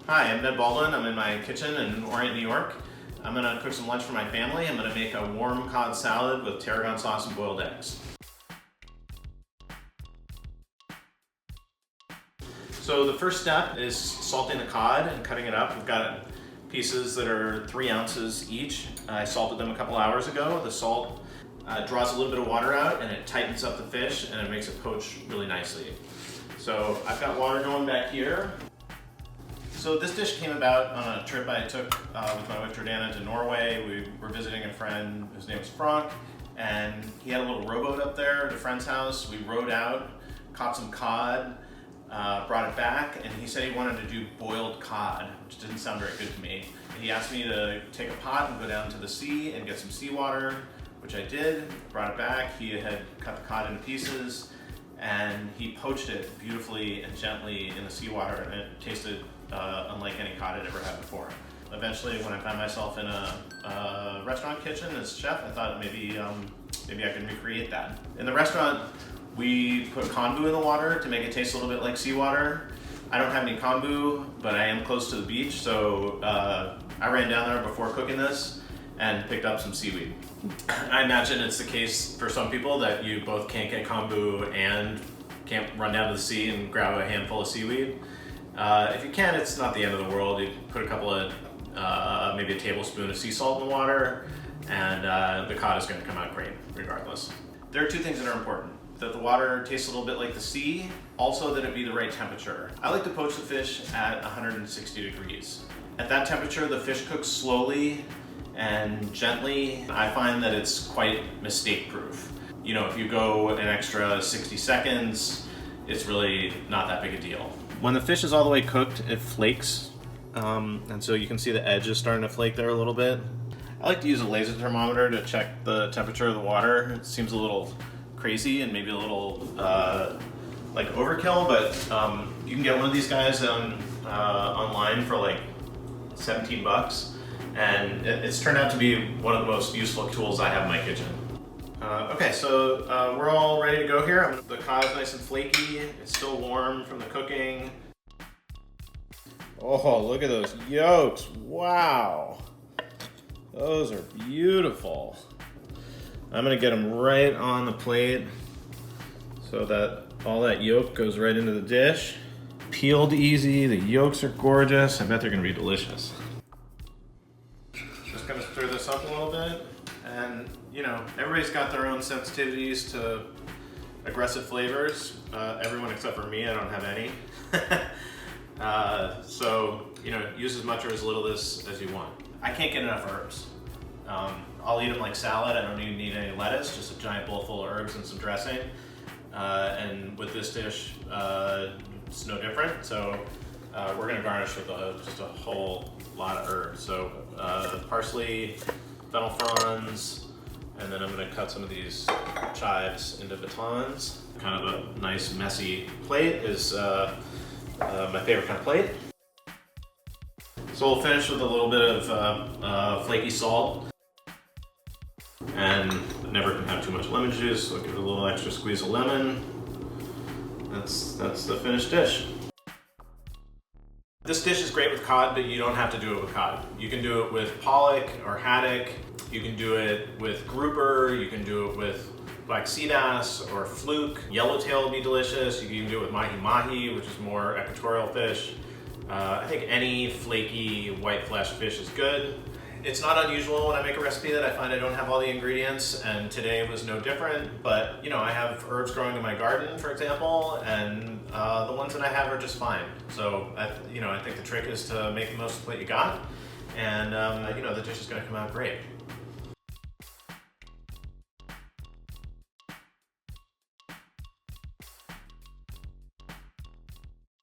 Hi, I'm Ned Baldwin. I'm in my kitchen in Orient, New York. I'm gonna cook some lunch for my family. I'm gonna make a warm cod salad with tarragon sauce and boiled eggs. So the first step is salting the cod and cutting it up. We've got pieces that are 3 ounces each. I salted them a couple hours ago. The salt draws a little bit of water out and it tightens up the fish and it makes it poach really nicely. So I've got water going back here. So this dish came about on a trip I took with my wife Jordana to Norway. We were visiting a friend whose name was Frank, and he had a little rowboat up there at a friend's house. We rowed out, caught some cod, brought it back, and he said he wanted to do boiled cod, which didn't sound very good to me. He asked me to take a pot and go down to the sea and get some seawater, which I did, brought it back. He had cut the cod into pieces, and he poached it beautifully and gently in the seawater, and it tasted unlike any cod I'd ever had before. Eventually, when I found myself in a restaurant kitchen as chef, I thought maybe I could recreate that. In the restaurant, we put kombu in the water to make it taste a little bit like seawater. I don't have any kombu, but I am close to the beach, so I ran down there before cooking this and picked up some seaweed. I imagine it's the case for some people that you both can't get kombu and can't run down to the sea and grab a handful of seaweed. If you can, it's not the end of the world. You put a couple of, maybe a tablespoon of sea salt in the water, and the cod is going to come out great regardless. There are 2 things that are important. That the water tastes a little bit like the sea, also that it be the right temperature. I like to poach the fish at 160 degrees. At that temperature, the fish cooks slowly and gently. I find that it's quite mistake-proof. You know, if you go an extra 60 seconds, it's really not that big a deal. When the fish is all the way cooked, it flakes, and so you can see the edge is starting to flake there a little bit. I like to use a laser thermometer to check the temperature of the water. It seems a little crazy and maybe a little like overkill, but you can get one of these guys online for like 17 bucks, and it's turned out to be one of the most useful tools I have in my kitchen. Okay, so we're all ready to go here. The cod is nice and flaky. It's still warm from the cooking. Oh, look at those yolks. Wow. Those are beautiful. I'm gonna get them right on the plate so that all that yolk goes right into the dish. Peeled easy, the yolks are gorgeous. I bet they're gonna be delicious. Just gonna stir this up a little bit. And, you know, everybody's got their own sensitivities to aggressive flavors. Everyone except for me, I don't have any. So, you know, use as much or as little as you want. I can't get enough herbs. I'll eat them like salad. I don't even need any lettuce, just a giant bowl full of herbs and some dressing. And with this dish, it's no different. So we're gonna garnish with just a whole lot of herbs. So parsley, fennel fronds, and then I'm going to cut some of these chives into batons. Kind of a nice messy plate is my favorite kind of plate. So we'll finish with a little bit of flaky salt, and never can have too much lemon juice, so I'll give it a little extra squeeze of lemon. That's the finished dish. This dish is great with cod, but you don't have to do it with cod. You can do it with pollock or haddock. You can do it with grouper. You can do it with black sea bass or fluke. Yellowtail will be delicious. You can do it with mahi-mahi, which is more equatorial fish. I think any flaky white flesh fish is good. It's not unusual when I make a recipe that I find I don't have all the ingredients, and today was no different, but you know, I have herbs growing in my garden, for example, and the ones that I have are just fine. So, I think the trick is to make the most of what you got, and you know, the dish is gonna come out great.